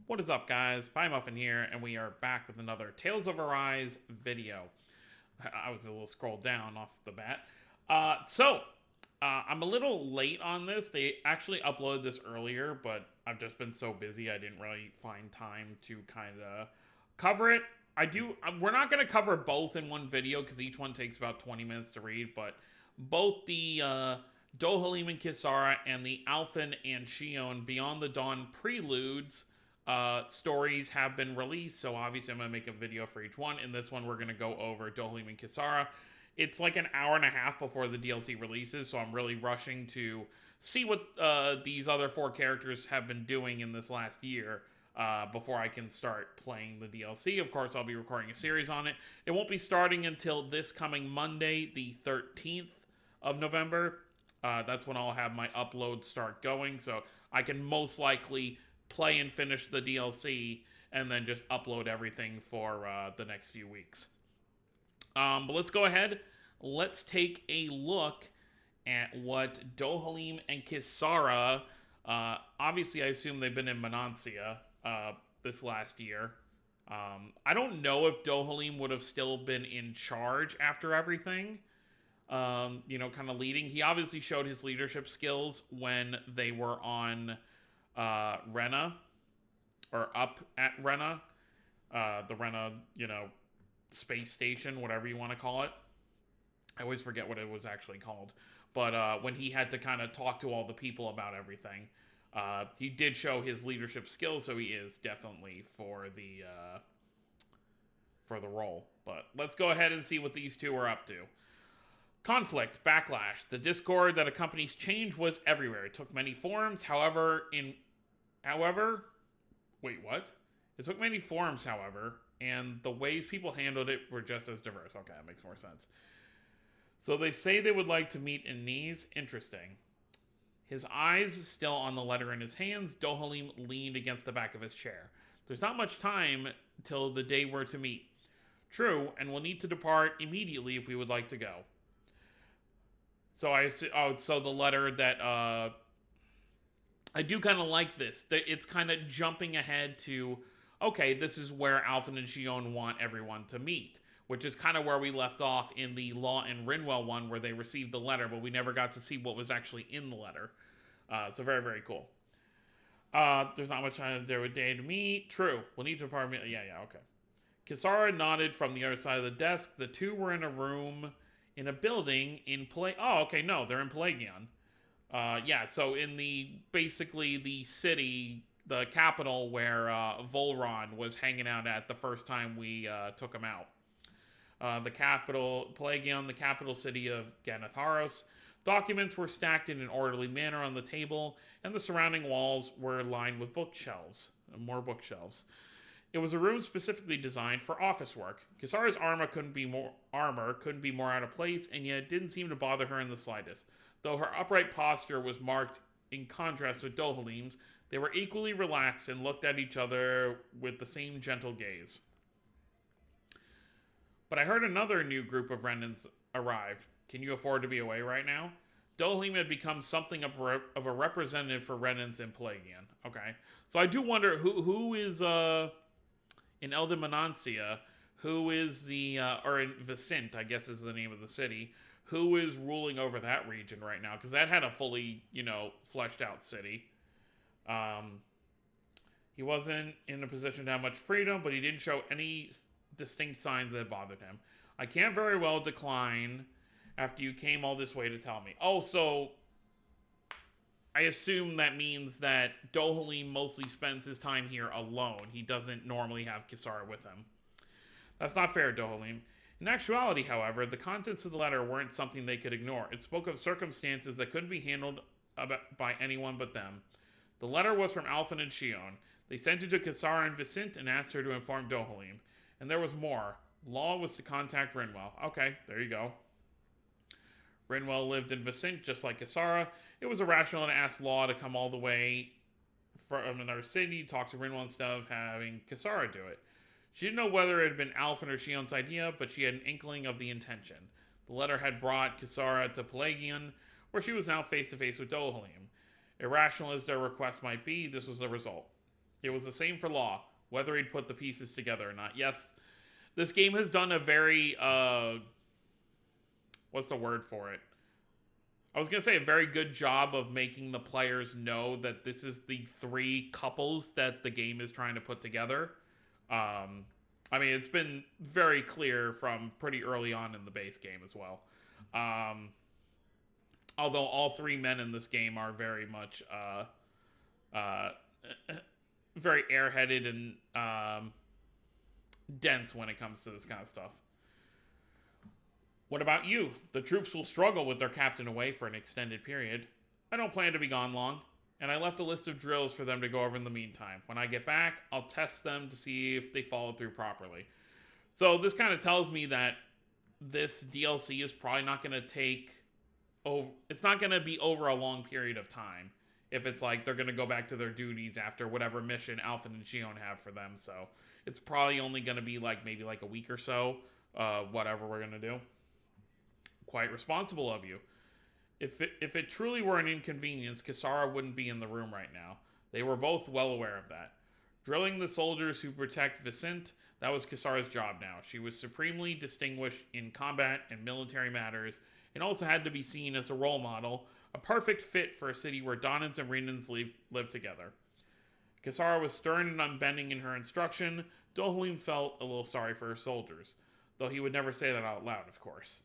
What is up, guys? Pie Muffin here, and we are back with another Tales of Arise video. I was a little scrolled down off the bat. I'm a little late on this. They actually uploaded this earlier, but I've just been so busy I didn't really find time to kind of cover it. We're not going to cover both in one video because each one takes about 20 minutes to read, but both the Dohalim and Kisara and the Alphen and Shion Beyond the Dawn preludes stories have been released, so obviously I'm going to make a video for each one. In this one, we're going to go over Dohalim and Kisara. It's like an hour and a half before the DLC releases, so I'm really rushing to see what these other four characters have been doing in this last year before I can start playing the DLC. Of course, I'll be recording a series on it. It won't be starting until this coming Monday, the 13th of November. That's when I'll have my uploads start going, so I can most likely play and finish the DLC and then just upload everything for the next few weeks. But let's go ahead. Let's take a look at what Dohalim and Kisara. Obviously, I assume they've been in Monancia this last year. I don't know if Dohalim would have still been in charge after everything. Kind of leading. He obviously showed his leadership skills when they were on Rena, or up at Rena, the Rena, space station, whatever you want to call it. I always forget what it was actually called. But when he had to kind of talk to all the people about everything, he did show his leadership skills, so he is definitely for the role. But let's go ahead and see what these two are up to. Conflict, backlash. The discord that accompanies change was everywhere. It took many forms, wait, what? It took many forms, however, and the ways people handled it were just as diverse. Okay, that makes more sense. So they say they would like to meet in Nice. Interesting. His eyes still on the letter in his hands, Dohalim leaned against the back of his chair. There's not much time till the day we're to meet. True, and we'll need to depart immediately if we would like to go. So so the letter that, I do kind of like this. It's kind of jumping ahead to, okay, this is where Alphen and Shion want everyone to meet, which is kind of where we left off in the Law and Rinwell one, where they received the letter, but we never got to see what was actually in the letter. So very, very cool. There's not much time there with day to meet. True. We'll need to depart. Yeah, okay. Kisara nodded from the other side of the desk. The two were in a room in a building in Oh, okay, no, they're in Pelagion. So in basically the city, the capital where Volron was hanging out at the first time we took him out. The capital, Pelagion, the capital city of Ganatharos. Documents were stacked in an orderly manner on the table, and the surrounding walls were lined with bookshelves. More bookshelves. It was a room specifically designed for office work. Kisara's armor couldn't be more out of place, and yet it didn't seem to bother her in the slightest. Though her upright posture was marked in contrast with Dohalim's, they were equally relaxed and looked at each other with the same gentle gaze. But I heard another new group of Renans arrived. Can you afford to be away right now? Dohalim had become something of a representative for Renans in Pelagion. Okay. So I do wonder who is in Elden Monancia, who is or in Vicent, I guess is the name of the city, who is ruling over that region right now, because that had a fully, fleshed out city. He wasn't in a position to have much freedom, but he didn't show any distinct signs that bothered him. I can't very well decline after you came all this way to tell me. Oh, so I assume that means that Dohalim mostly spends his time here alone. He doesn't normally have Kisara with him. That's not fair, Dohalim. In actuality, however, the contents of the letter weren't something they could ignore. It spoke of circumstances that couldn't be handled by anyone but them. The letter was from Alphen and Shion. They sent it to Kisara and Vicent and asked her to inform Dohalim. And there was more. Law was to contact Rinwell. Okay, there you go. Rinwell lived in Vicent, just like Kisara. It was irrational to ask Law to come all the way from another city, talk to Rinwell instead of having Kisara do it. She didn't know whether it had been Alphen or Shion's idea, but she had an inkling of the intention. The letter had brought Kisara to Pelagion, where she was now face-to-face with Dohalim. Irrational as their request might be, this was the result. It was the same for Law, whether he'd put the pieces together or not. Yes, this game has done a very, what's the word for it? I was going to say a very good job of making the players know that this is the three couples that the game is trying to put together. I mean, it's been very clear from pretty early on in the base game as well. Although all three men in this game are very much very airheaded and dense when it comes to this kind of stuff. What about you? The troops will struggle with their captain away for an extended period. I don't plan to be gone long, and I left a list of drills for them to go over in the meantime. When I get back, I'll test them to see if they follow through properly. So this kind of tells me that this DLC is probably not going to take over. It's not going to be over a long period of time. If it's like they're going to go back to their duties after whatever mission Alpha and Shion have for them. So it's probably only going to be like maybe like a week or so, whatever we're going to do. Quite responsible of you. If it truly were an inconvenience, Kisara wouldn't be in the room right now. They were both well aware of that. Drilling the soldiers who protect Vicente, that was Kisara's job now. She was supremely distinguished in combat and military matters, and also had to be seen as a role model, a perfect fit for a city where Donans and Renans live together. Kisara was stern and unbending in her instruction. Dohalim felt a little sorry for her soldiers, though he would never say that out loud, of course.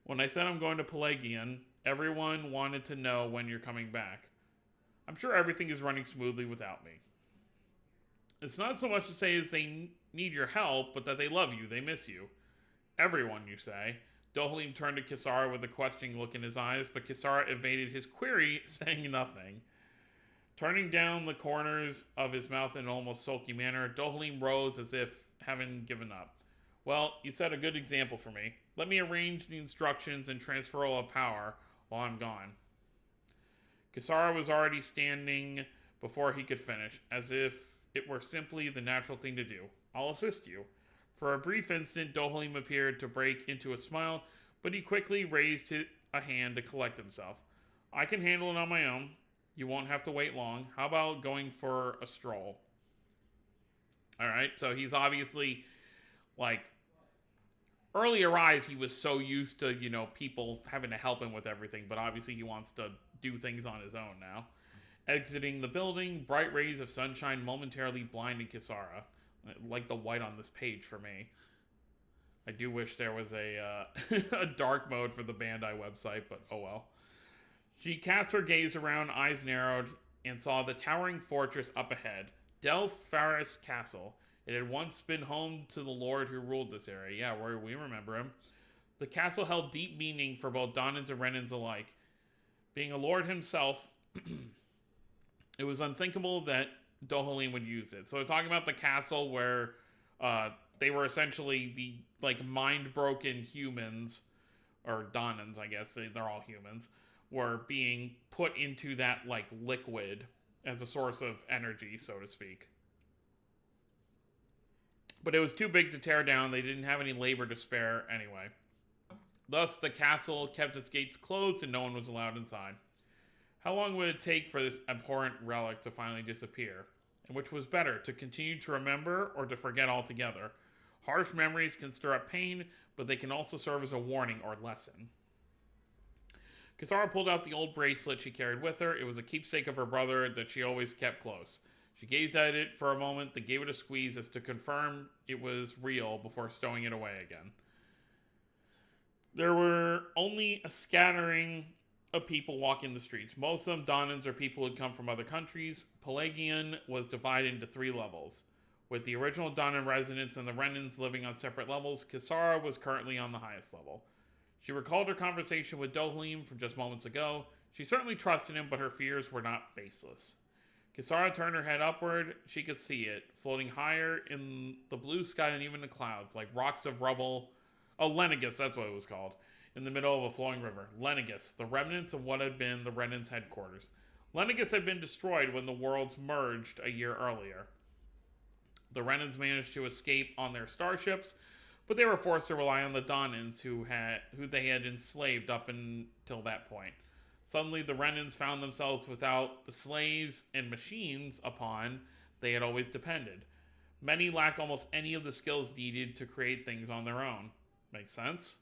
When I said I'm going to Pelagian, everyone wanted to know when you're coming back. I'm sure everything is running smoothly without me. It's not so much to say as they need your help, but that they love you, they miss you. Everyone, you say. Dohalim turned to Kisara with a questioning look in his eyes, but Kisara evaded his query, saying nothing. Turning down the corners of his mouth in an almost sulky manner, Dohalim rose as if having given up. Well, you set a good example for me. Let me arrange the instructions and transfer all of power while I'm gone. Kisara was already standing before he could finish, as if it were simply the natural thing to do. I'll assist you. For a brief instant, Dohalim appeared to break into a smile, but he quickly raised a hand to collect himself. I can handle it on my own. You won't have to wait long. How about going for a stroll? Alright, so he's obviously, like, earlier rise, he was so used to, people having to help him with everything, but obviously he wants to do things on his own now. Exiting the building, bright rays of sunshine momentarily blinded Kisara. Like the white on this page for me. I do wish there was a dark mode for the Bandai website, but oh well. She cast her gaze around, eyes narrowed, and saw the towering fortress up ahead. Del Faris Castle. It had once been home to the lord who ruled this area. Yeah, we remember him. The castle held deep meaning for both Donans and Renans alike. Being a lord himself, it was unthinkable that Dohalim would use it. So we're talking about the castle where they were essentially the mind-broken humans, or Donans, I guess, they're all humans, were being put into that liquid as a source of energy, so to speak. But it was too big to tear down. They didn't have any labor to spare anyway. Thus, the castle kept its gates closed and no one was allowed inside. How long would it take for this abhorrent relic to finally disappear? And which was better, to continue to remember or to forget altogether? Harsh memories can stir up pain, but they can also serve as a warning or lesson. Kisara pulled out the old bracelet she carried with her. It was a keepsake of her brother that she always kept close. She gazed at it for a moment, then gave it a squeeze as to confirm it was real before stowing it away again. There were only a scattering of people walking the streets. Most of them Donans or people who had come from other countries. Pelagian was divided into 3 levels. With the original Donan residents and the Renans living on separate levels, Kisara was currently on the highest level. She recalled her conversation with Dohalim from just moments ago. She certainly trusted him, but her fears were not baseless. Kisara turned her head upward. She could see it, floating higher in the blue sky than even the clouds, like rocks of rubble. Oh, Lenegus, that's what it was called. In the middle of a flowing river. Lenegus, the remnants of what had been the Renans' headquarters. Lenegus had been destroyed when the worlds merged a year earlier. The Renans managed to escape on their starships, but they were forced to rely on the Donans who they had enslaved up until that point. Suddenly, the Renans found themselves without the slaves and machines upon they had always depended. Many lacked almost any of the skills needed to create things on their own. Makes sense,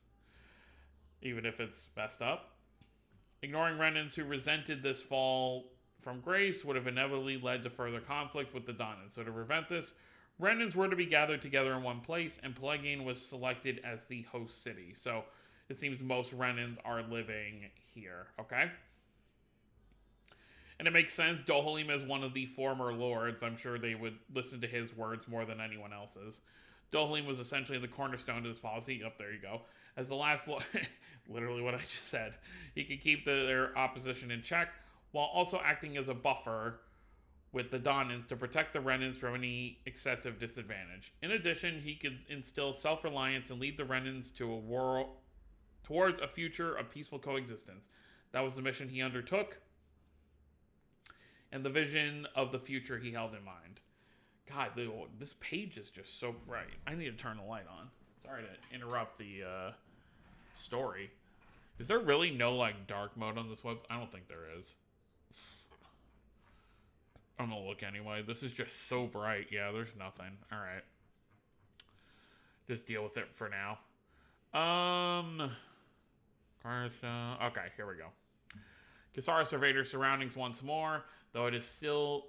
even if it's messed up. Ignoring Renans who resented this fall from grace would have inevitably led to further conflict with the Donans. So to prevent this, Renans were to be gathered together in one place, and Pelasgian was selected as the host city. So it seems most Renans are living here, okay? And it makes sense. Dohalim is one of the former lords. I'm sure they would listen to his words more than anyone else's. Dohalim was essentially the cornerstone to this policy. Yep, there you go. As the last literally what I just said. He could keep their opposition in check while also acting as a buffer with the Donans to protect the Renans from any excessive disadvantage. In addition, he could instill self-reliance and lead the Renans to a world towards a future of peaceful coexistence. That was the mission he undertook and the vision of the future he held in mind. God, this page is just so bright. I need to turn the light on. Sorry to interrupt the story. Is there really no like dark mode on this web? I don't think there is. I'm gonna look anyway. This is just so bright. Yeah, there's nothing. All right. Just deal with it for now. Okay, here we go. Kisara surveyed her surroundings once more, though it still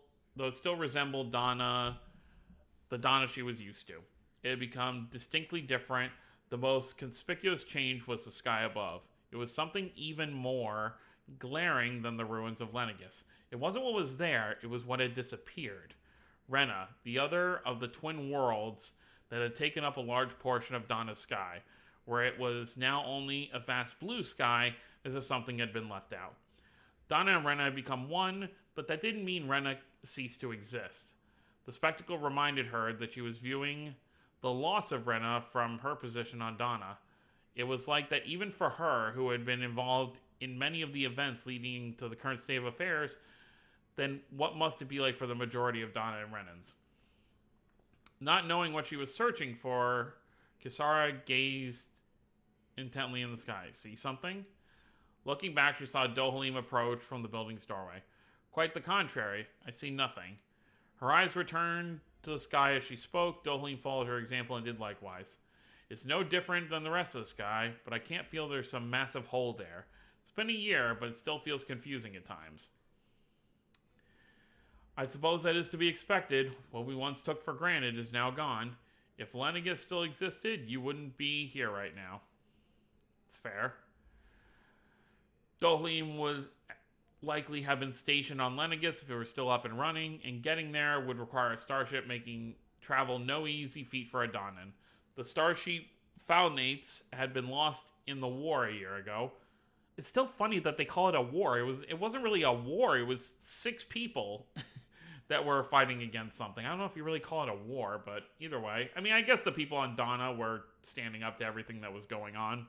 resembled the Donna she was used to. It had become distinctly different. The most conspicuous change was the sky above. It was something even more glaring than the ruins of Lenegus. It wasn't what was there, it was what had disappeared. Rena, the other of the twin worlds that had taken up a large portion of Donna's sky, where it was now only a vast blue sky, as if something had been left out. Donna and Rena had become one, but that didn't mean Rena ceased to exist. The spectacle reminded her that she was viewing the loss of Rena from her position on Donna. It was like that even for her, who had been involved in many of the events leading to the current state of affairs, then what must it be like for the majority of Donna and Renans? Not knowing what she was searching for, Kisara gazed intently in the sky. See something? Looking back, she saw Dohalim approach from the building's doorway. Quite the contrary, I see nothing. Her eyes returned to the sky as she spoke. Dohalim followed her example and did likewise. It's no different than the rest of the sky, but I can't feel there's some massive hole there. It's been a year, but it still feels confusing at times. I suppose that is to be expected. What we once took for granted is now gone. If Lenegus still existed, you wouldn't be here right now. It's fair. Dohalim would likely have been stationed on Lenegus if it were still up and running, and getting there would require a starship, making travel no easy feat for a Donnan. The starship Falnates had been lost in the war a year ago. It's still funny that they call it a war. It wasn't really a war. It was 6 people that were fighting against something. I don't know if you really call it a war, but either way. I mean, I guess the people on Donna were standing up to everything that was going on.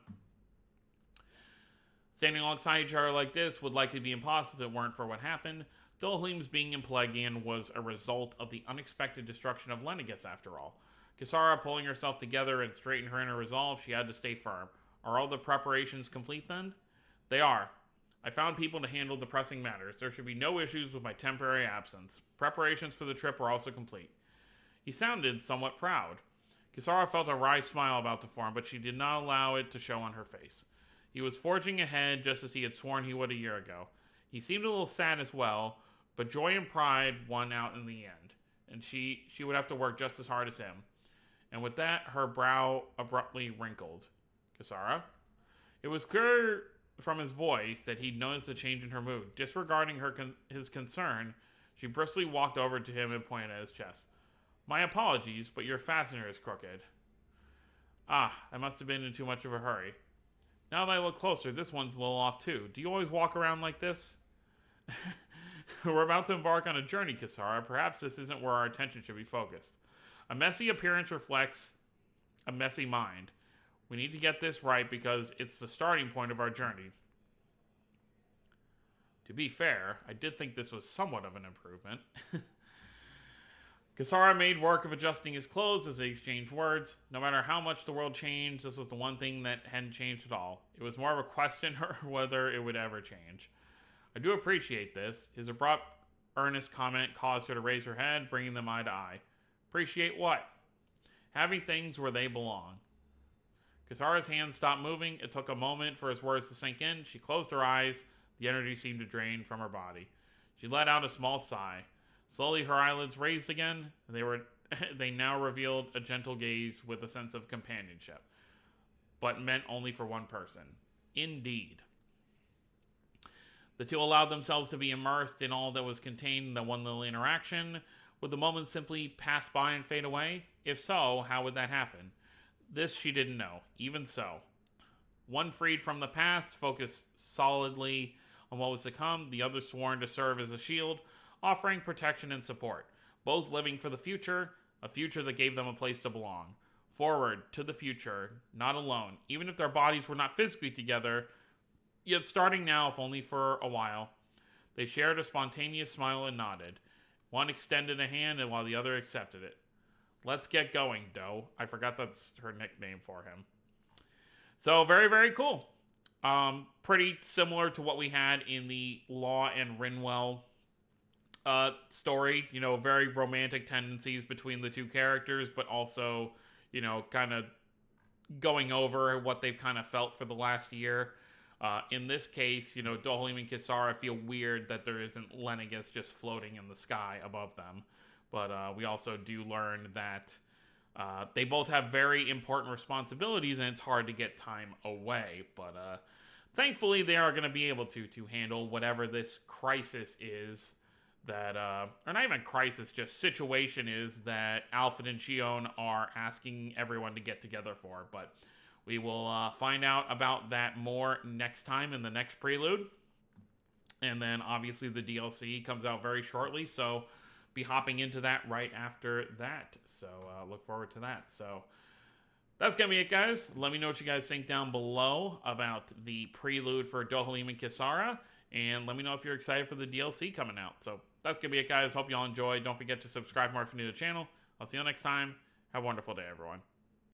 Standing alongside each other like this would likely be impossible if it weren't for what happened. Dohalim's being in Pelasgian was a result of the unexpected destruction of Lenegus, after all. Kisara, pulling herself together and straightening her inner resolve, she had to stay firm. Are all the preparations complete then? They are. I found people to handle the pressing matters. There should be no issues with my temporary absence. Preparations for the trip are also complete. He sounded somewhat proud. Kisara felt a wry smile about to form, but she did not allow it to show on her face. He was forging ahead just as he had sworn he would a year ago. He seemed a little sad as well, but joy and pride won out in the end, and she would have to work just as hard as him. And with that, her brow abruptly wrinkled. Kisara? It was clear from his voice that he'd noticed a change in her mood. Disregarding his concern, she briskly walked over to him and pointed at his chest. My apologies, but your fastener is crooked. Ah, I must have been in too much of a hurry. Now that I look closer, this one's a little off too. Do you always walk around like this? We're about to embark on a journey, Kisara. Perhaps this isn't where our attention should be focused. A messy appearance reflects a messy mind. We need to get this right because it's the starting point of our journey. To be fair, I did think this was somewhat of an improvement. Kisara made work of adjusting his clothes as they exchanged words. No matter how much the world changed, this was the one thing that hadn't changed at all. It was more of a question whether it would ever change. I do appreciate this. His abrupt, earnest comment caused her to raise her head, bringing them eye to eye. Appreciate what? Having things where they belong. Kisara's hands stopped moving. It took a moment for his words to sink in. She closed her eyes. The energy seemed to drain from her body. She let out a small sigh. Slowly, her eyelids raised again. They now revealed a gentle gaze with a sense of companionship, but meant only for one person. Indeed. The two allowed themselves to be immersed in all that was contained in the one little interaction. Would the moment simply pass by and fade away? If so, how would that happen? This she didn't know. Even so. One freed from the past, focused solidly on what was to come, the other sworn to serve as a shield, offering protection and support. Both living for the future, a future that gave them a place to belong. Forward, to the future, not alone, even if their bodies were not physically together, yet starting now, if only for a while. They shared a spontaneous smile and nodded. One extended a hand, and while the other accepted it. Let's get going, Doe. I forgot that's her nickname for him. So, very, very cool. Pretty similar to what we had in the Law and Rinwell story. You know, very romantic tendencies between the two characters, but also, you know, kind of going over what they've kind of felt for the last year. In this case, you know, Dohalim and Kisara feel weird that there isn't Lennigus just floating in the sky above them. But we also do learn that they both have very important responsibilities, and it's hard to get time away. But thankfully, they are going to be able to handle whatever this crisis is that, or not even crisis, just situation is that Alfred and Shion are asking everyone to get together for. But we will find out about that more next time in the next Prelude. And then, obviously, the DLC comes out very shortly, so be hopping into that right after that. So, look forward to that. So, that's going to be it, guys. Let me know what you guys think down below about the Prelude for Dohalim and Kisara. And let me know if you're excited for the DLC coming out. So, that's going to be it, guys. Hope you all enjoyed. Don't forget to subscribe more if you're new to the channel. I'll see you next time. Have a wonderful day, everyone.